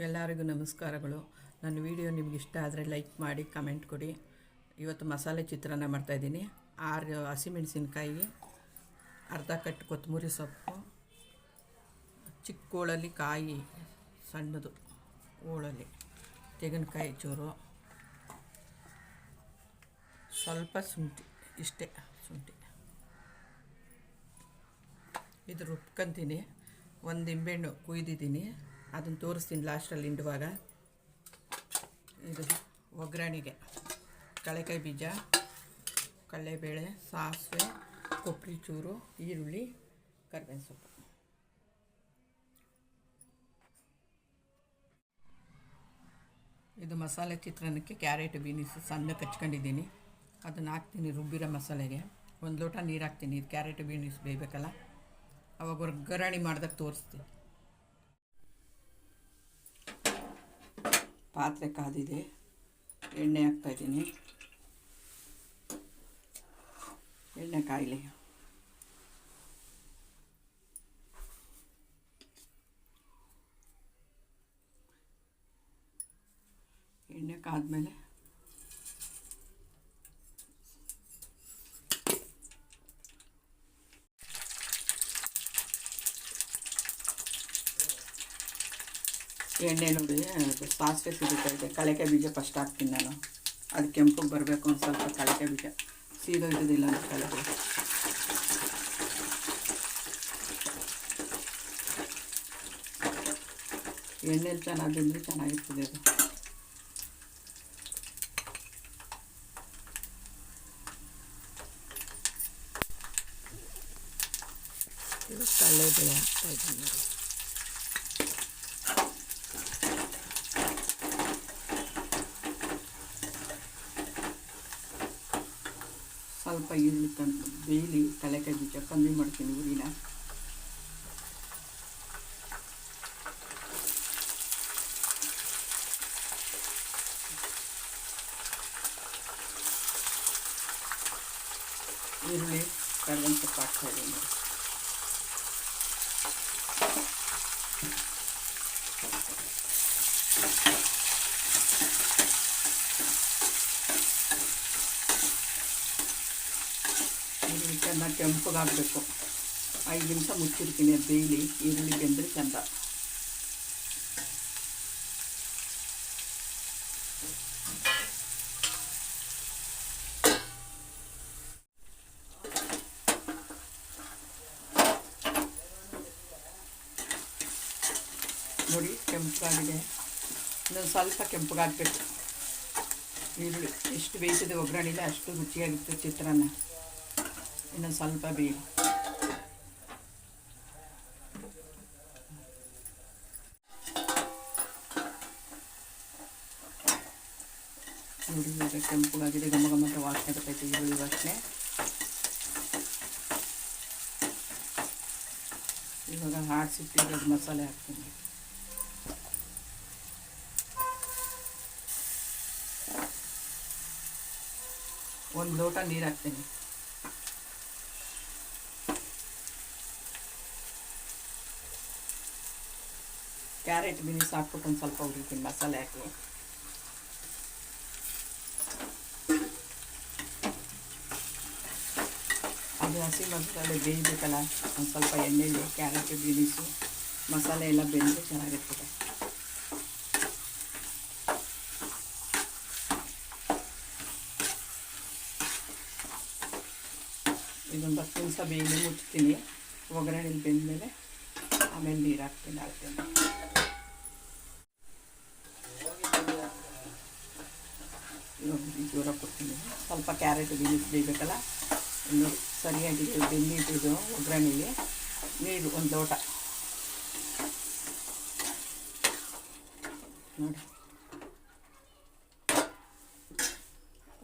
ಎಲ್ಲರಿಗೂ ನಮಸ್ಕಾರಗಳು. ನನ್ನ ವಿಡಿಯೋ ನಿಮ್ಗೆ ಇಷ್ಟ ಆದರೆ ಲೈಕ್ ಮಾಡಿ, ಕಮೆಂಟ್ ಕೊಡಿ. ಇವತ್ತು ಮಸಾಲೆ ಚಿತ್ರಾನ್ನ ಮಾಡ್ತಾಯಿದ್ದೀನಿ. 6 ಹಸಿಮೆಣಸಿನ್ಕಾಯಿ, ಅರ್ಧ ಕಟ್ಟು ಕೊತ್ತಂಬರಿ ಸೊಪ್ಪು, ಚಿಕ್ಕ ಹೋಳಲ್ಲಿ ಕಾಯಿ ಸಣ್ಣದು ಹೋಳಲ್ಲಿ, ತೆಂಗಿನಕಾಯಿ ಚೂರು, ಸ್ವಲ್ಪ ಶುಂಠಿ, ಇಷ್ಟೇ ಶುಂಠಿ. ಇದು ರುಬ್ಕೊಂತೀನಿ. ಒಂದು ನಿಂಬೆಹಣ್ಣು ಕುಯ್ದಿದ್ದೀನಿ, ಅದನ್ನು ತೋರಿಸ್ತೀನಿ ಲಾಸ್ಟಲ್ಲಿ ಹಿಂಡುವಾಗ. ಇದು ಒಗ್ಗರಣೆಗೆ ಕಡಲೆಕಾಯಿ ಬೀಜ, ಕಡಲೆಬೇಳೆ, ಸಾಸಿವೆ, ಕೊಬ್ಬರಿ ಚೂರು, ಈರುಳ್ಳಿ, ಕರಿಬೇವಿನ ಸೊಪ್ಪು. ಇದು ಮಸಾಲೆ ಚಿತ್ರಾನ್ನಕ್ಕೆ ಕ್ಯಾರೆಟ್ ಬೀನ್ಸು ಸಣ್ಣಗೆ ಹಚ್ಕೊಂಡಿದ್ದೀನಿ, ಅದನ್ನು ಹಾಕ್ತೀನಿ ರುಬ್ಬಿರೋ ಮಸಾಲೆಗೆ. 1 ಲೋಟ ನೀರು ಹಾಕ್ತೀನಿ. ಇದು ಕ್ಯಾರೆಟ್ ಬೀನ್ಸ್ ಬೇಯಬೇಕಲ್ಲ, ಅವಾಗ ಒಗ್ಗರಣೆ ಮಾಡಿದಾಗ ತೋರಿಸ್ತೀನಿ. ಪಾತ್ರೆ ಕಾದಿದೆ, ಎಣ್ಣೆ ಹಾಕ್ತಾಯಿದ್ದೀನಿ. ಎಣ್ಣೆ ಕಾಯಿಲೆ ಎಣ್ಣೆ ಕಾದ್ಮೇಲೆ ಎಣ್ಣೆ ನೋಡಿ ಸಾಸಿವೆ ಸಿಗುತ್ತಾ ಇದೆ. ಕಡಲೆಕಾಯಿ ಬೀಜ ಫಸ್ಟ್ ಹಾಕ್ತೀನಿ ನಾನು, ಅದು ಕೆಂಪಗೆ ಬರಬೇಕು. ಒಂದು ಸ್ವಲ್ಪ ಕಡಲೆಕಾಯಿ ಬೀಜ ಸೀದೋಯ್ತದಿಲ್ಲ ಅಂತ ಕಡಲೆಕಾಯಿ. ಎಣ್ಣೆಲಿ ಚೆನ್ನಾಗಿ ಬೆಂದರೆ ಚೆನ್ನಾಗಿರ್ತದೆ ಅದು. ಇದು ಕಡಲೆಬೇಳೆ ಹಾಕ್ತಾಯಿದ್ದೀನಿ ನೋಡಿ. ಸ್ವಲ್ಪ ಈರುಳ್ಳಿ ತಂದು ಬೇಯಲಿ, ಕಡಲೆಕಾಯಿ ಬೀಜ ಕಮ್ಮಿ ಮಾಡ್ತೀನಿ ಉರಿನ. ಈರುಳ್ಳಿ ಕರಿಬೇವಿನ ಸೊಪ್ಪು ಹಾಕ್ತಾಯಿದ್ದೀನಿ. ಚೆನ್ನಾಗಿ ಕೆಂಪಗಾಗಬೇಕು. 5 ನಿಮಿಷ ಮುಚ್ಚಿರ್ತೀನಿ, ಅದು ಬೇಯಲಿ. ಈರುಳ್ಳಿ ಬೆಂದರೆ ಚೆಂದ. ನೋಡಿ ಕೆಂಪಗಾಗಿದೆ, ಇನ್ನೊಂದು ಸ್ವಲ್ಪ ಕೆಂಪಗಾಗಬೇಕು. ಈರುಳ್ಳಿ ಎಷ್ಟು ಬೇಯ್ತದೆ ಒಗ್ಗರಣೆಗೆ ಅಷ್ಟು ರುಚಿಯಾಗಿರ್ತದೆ ಚಿತ್ರಾನ್ನ. ಇನ್ನೊಂದು ಸ್ವಲ್ಪ ಬೇಯಲಿ. ನೋಡಿ ಇವಾಗ ಕೆಂಪಗಾಗಿದೆ, ಘಮ ಘಮ ಅಂತ ವಾಸನೆ ಬರ್ತೈತೆ, ಈರುಳ್ಳಿ ವಾಸನೆ. ಇವಾಗ ಆಡಿಸಿಟ್ಟಿರೋದು ಮಸಾಲೆ ಹಾಕ್ತೀನಿ. ಒಂದು ಲೋಟ ನೀರು ಹಾಕ್ತೀನಿ. ಕ್ಯಾರೆಟ್ ಬೀನ್ಸ್ ಹಾಕ್ಬಿಟ್ಟು ಒಂದು ಸ್ವಲ್ಪ ಹುರಿತೀನಿ ಮಸಾಲೆ ಹಾಕಿ. ಅದು ಹಸಿ ಮಸಾಲೆ ಬೇಯಬೇಕಲ್ಲ, ಒಂದು ಸ್ವಲ್ಪ ಎಣ್ಣೆಲಿ ಕ್ಯಾರೆಟ್ ಬೀನ್ಸು ಮಸಾಲೆ ಎಲ್ಲ ಬೆಂದರೆ ಚೆನ್ನಾಗಿರ್ತದೆ. ಇದೊಂದು 10 ನಿಮಿಷ ಬೇಯಲಿ, ಮುಚ್ತೀನಿ. ಒಗ್ಗರಣೆಲಿ ಬೆಂದಮೇಲೆ ಆಮೇಲೆ ನೀರು ಹಾಕ್ತೀನಿ, ಹಾಕ್ತೀನಿ. ಜೋರ ಕೊಡ್ತೀನಿ. ಸ್ವಲ್ಪ ಕ್ಯಾರೆಟ್ ಬೀನ್ಸ್ ಬೇಯಬೇಕಲ್ಲ, ಇನ್ನು ಸರಿಯಾಗಿ ಬೆಂದಿಟ್ಟಿದ್ದು ಒಗ್ಗರಣೆಗೆ. ನೀರು 1 ಲೋಟ ನೋಡಿ.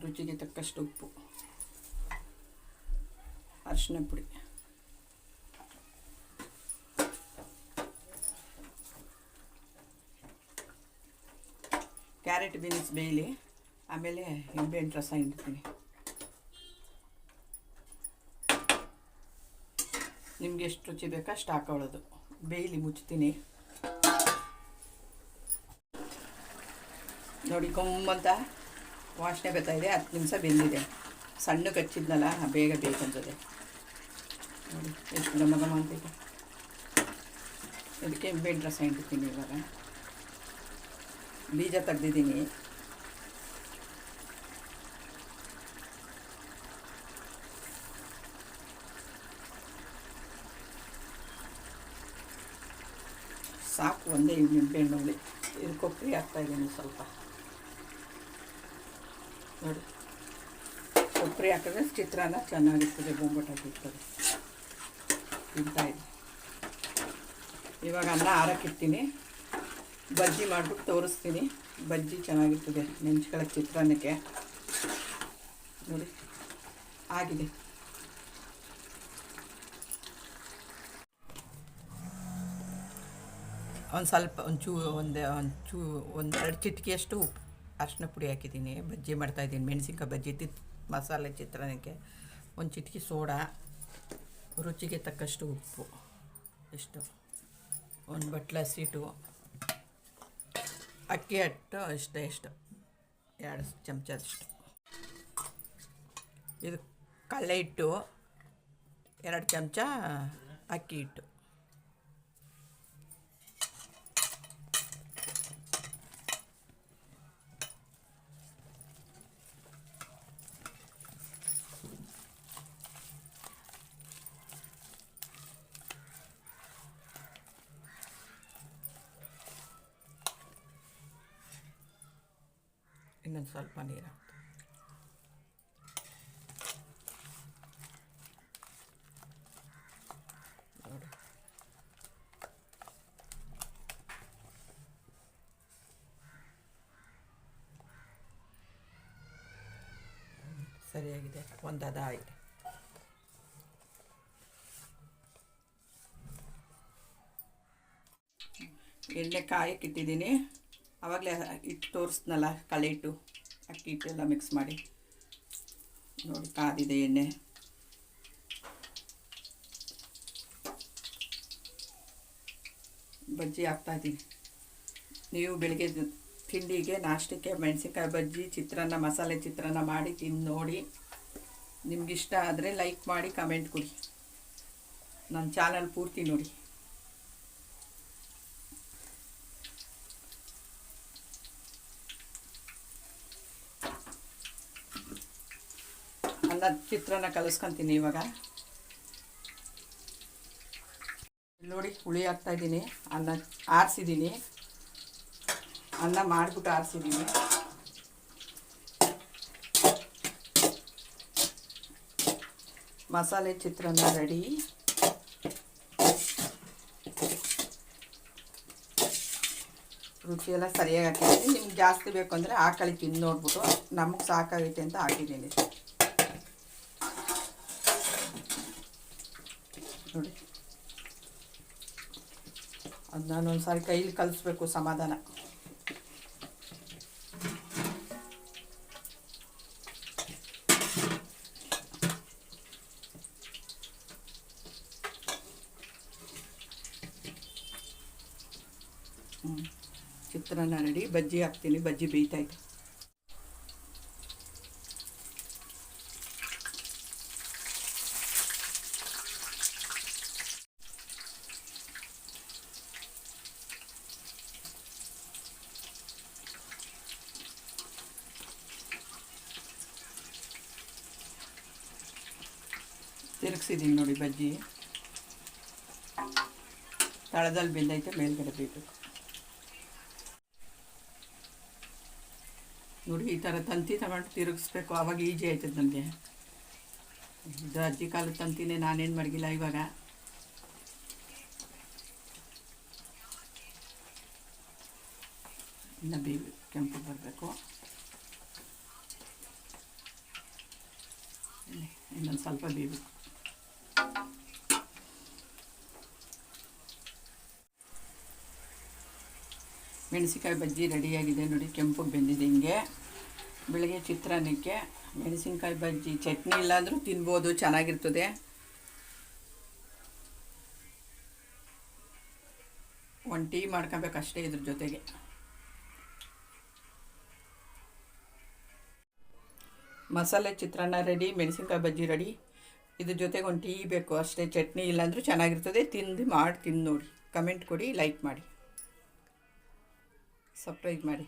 ರುಚಿಗೆ ತಕ್ಕಷ್ಟು ಉಪ್ಪು, ಅರಿಶಿನ ಪುಡಿ, ಕ್ಯಾರೆಟ್ ಬೀನ್ಸ್ ಬೇಯಲಿ, ಆಮೇಲೆ ನಿಂಬೆಹಣ್ಣು ರಸ ಹಿಂಡ್ತೀನಿ. ನಿಮಗೆ ಎಷ್ಟು ರುಚಿ ಬೇಕೋ ಅಷ್ಟು ಹಾಕೊಳ್ಳೋದು. ಬೇಯಲಿ, ಮುಚ್ತೀನಿ. ನೋಡಿ ಕೊಂಬಂತ ವಾಸನೆ ಬರ್ತಾಯಿದೆ. 10 ನಿಮಿಷ ಬೆಂದಿದೆ. ಸಣ್ಣಕ್ಕೆ ಹಚ್ಚಿದ್ನಲ್ಲ ಬೇಗ ಬೇಕಂತದೆ. ನೋಡಿ ಎಷ್ಟು ಘಮ ಘಮ ಅಂತೈತೆ. ಇದಕ್ಕೆ ನಿಂಬೆಹಣ್ಣು ರಸ ಹಿಂಡ್ತೀನಿ. ಇವಾಗ ಬೀಜ ತೆಗ್ದಿದ್ದೀನಿ. ಸಾಕು, ಒಂದೇ ನಿಂಬೆಹಣ್ಣು ಹುಳಿ. ಇದು ಕೊಬ್ಬರಿ ಹಾಕ್ತಾಯಿದ್ದೀನಿ ಸ್ವಲ್ಪ. ನೋಡಿ, ಕೊಬ್ಬರಿ ಹಾಕಿದ್ರೆ ಚಿತ್ರಾನ್ನ ಚೆನ್ನಾಗಿರ್ತದೆ, ಬೊಂಬಟಾಗಿರ್ತದೆ. ತಿಂತಾಯಿದೆ. ಇವಾಗ ಅನ್ನ ಆರಕ್ಕಿಡ್ತೀನಿ. ಬಜ್ಜಿ ಮಾಡಿಬಿಟ್ಟು ತೋರಿಸ್ತೀನಿ. ಬಜ್ಜಿ ಚೆನ್ನಾಗಿರ್ತದೆ ನೆಂಚ್ಕೊಳ್ಳೋಕ್ಕೆ ಚಿತ್ರಾನ್ನಕ್ಕೆ. ನೋಡಿ ಆಗಿದೆ. ಒಂದು ಸ್ವಲ್ಪ ಒಂದೆರಡು ಚಿಟಿಕೆಯಷ್ಟು ಅರಿಶಿನ ಪುಡಿ ಹಾಕಿದ್ದೀನಿ. ಬಜ್ಜಿ ಮಾಡ್ತಾಯಿದ್ದೀನಿ. ಮೆಣಸಿನ್ಕಾಯಿ ಬಜ್ಜಿ ಮಸಾಲೆ ಚಿತ್ರಾನ್ನಕ್ಕೆ. ಒಂದು ಚಿಟಿಕೆ ಸೋಡಾ, ರುಚಿಗೆ ತಕ್ಕಷ್ಟು ಉಪ್ಪು, ಇಷ್ಟು, ಒಂದು ಬಟ್ಲು ಹಸಿಟ್ಟು, ಅಕ್ಕಿ ಹಿಟ್ಟು ಎಷ್ಟು 2 ಚಮಚದಷ್ಟು. ಇದು ಕಡಲೆ ಹಿಟ್ಟು 2 ಚಮಚ, ಅಕ್ಕಿ ಹಿಟ್ಟು. ಇನ್ನೊಂದು ಸ್ವಲ್ಪ ನೀರು ಹಾಕ್ತೀನಿ. ನೋಡಿ, ಸರಿಯಾಗಿದೆ. ಒಂದು ಹದ ಆಯಿತು. ಎಣ್ಣೆ ಕಾಯಕ್ಕೆ ಇಟ್ಟಿದ್ದೀನಿ. ಆವಾಗಲೇ ಹಿಟ್ಟು ತೋರಿಸ್ನಲ್ಲ, ಕಳೆ ಹಿಟ್ಟು ಅಕ್ಕಿ ಹಿಟ್ಟೆಲ್ಲ ಮಿಕ್ಸ್ ಮಾಡಿ. ನೋಡಿ ಕಾದಿದೆ ಎಣ್ಣೆ. ಬಜ್ಜಿ ಹಾಕ್ತಾಯಿದ್ದೀನಿ. ನೀವು ಬೆಳಗ್ಗೆ ತಿಂಡಿಗೆ ನಾಷ್ಟಕ್ಕೆ ಮೆಣಸಿನ್ಕಾಯಿ ಬಜ್ಜಿ, ಚಿತ್ರಾನ್ನ, ಮಸಾಲೆ ಚಿತ್ರಾನ್ನ ಮಾಡಿ ತಿಂದು ನೋಡಿ. ನಿಮಗಿಷ್ಟ ಆದರೆ ಲೈಕ್ ಮಾಡಿ, ಕಮೆಂಟ್ ಕೊಡಿ. ನನ್ನ ಚಾನಲ್ ಪೂರ್ತಿ ನೋಡಿ. ಅನ್ನ ಚಿತ್ರಾನ್ನ ಕಲಿಸ್ಕೊತೀನಿ ಇವಾಗ. ನೋಡಿ ಹುಳಿ ಹಾಕ್ತಾಯಿದ್ದೀನಿ. ಅನ್ನ ಆರಿಸಿದ್ದೀನಿ. ಅನ್ನ ಮಾಡಿಬಿಟ್ಟು ಆರಿಸಿದ್ದೀನಿ. ಮಸಾಲೆ ಚಿತ್ರಾನ್ನ ರೆಡಿ. ರುಚಿ ಎಲ್ಲ ಸರಿಯಾಗಿ ಹಾಕಿದ್ದೀನಿ. ನಿಮ್ಗೆ ಜಾಸ್ತಿ ಬೇಕು ಅಂದರೆ ಹಾಕಳಿ, ತಿಂದು ನೋಡ್ಬಿಟ್ಟು. ನಮಗೆ ಸಾಕಾಗೈತೆ ಅಂತ ಹಾಕಿದ್ದೀನಿ. ನೋಡಿ, ಅದು ನಾನು ಒಂದು ಸಾರಿ ಕೈಲಿ ಕಲಿಸ್ಬೇಕು, ಸಮಾಧಾನ. ಚಿತ್ರಾನ್ನ ರೆಡಿ. ಬಜ್ಜಿ ಹಾಕ್ತೀನಿ. ಬಜ್ಜಿ ಬೇಯ್ತಾಯಿದೆ. ತಿರುಗಿಸಿದ್ದೀನಿ ನೋಡಿ. ಬಜ್ಜಿ ತಳದಲ್ಲಿ ಬೆಂದೈತೆ, ಮೇಲ್ಗಡೆ ಬೇಯಬೇಕು. ನೋಡಿ, ಈ ಥರ ತಂತಿ ತಗೊಂಡು ತಿರುಗಿಸ್ಬೇಕು. ಆವಾಗ ಈಜಿ ಆಯ್ತದೆ ನನಗೆ. ಇದು ಅಜ್ಜಿ ಕಾಲದ ತಂತಿನೇ, ನಾನೇನು ಮಡಗಿಲ್ಲ ಇವಾಗ. ಇನ್ನು ಕೆಂಪು ಬರಬೇಕು. ಇನ್ನೊಂದು ಸ್ವಲ್ಪ ಬೇಯಬೇಕು. ಮೆಣಸಿನ್ಕಾಯಿ ಬಜ್ಜಿ ರೆಡಿಯಾಗಿದೆ ನೋಡಿ. ಕೆಂಪಗೆ ಬೆಂದಿದೆ. ಹಿಂಗೆ ಬೆಳಗ್ಗೆ ಚಿತ್ರಾನ್ನಕ್ಕೆ ಮೆಣಸಿನ್ಕಾಯಿ ಬಜ್ಜಿ, ಚಟ್ನಿ ಇಲ್ಲಾಂದರೂ ತಿನ್ಬೋದು, ಚೆನ್ನಾಗಿರ್ತದೆ. ಒಂದು ಟೀ ಮಾಡ್ಕೊಬೇಕಷ್ಟೇ ಇದ್ರ ಜೊತೆಗೆ. ಮಸಾಲೆ ಚಿತ್ರಾನ್ನ ರೆಡಿ, ಮೆಣಸಿನ್ಕಾಯಿ ಬಜ್ಜಿ ರೆಡಿ. ಇದ್ರ ಜೊತೆಗೆ ಒಂದು ಟೀ ಬೇಕು ಅಷ್ಟೇ. ಚಟ್ನಿ ಇಲ್ಲಾಂದ್ರೂ ಚೆನ್ನಾಗಿರ್ತದೆ. ತಿಂದು ನೋಡಿ, ಕಮೆಂಟ್ ಕೊಡಿ, ಲೈಕ್ ಮಾಡಿ, ಸಬ್ಸ್ಕ್ರೈಬ್ ಮಾಡಿ.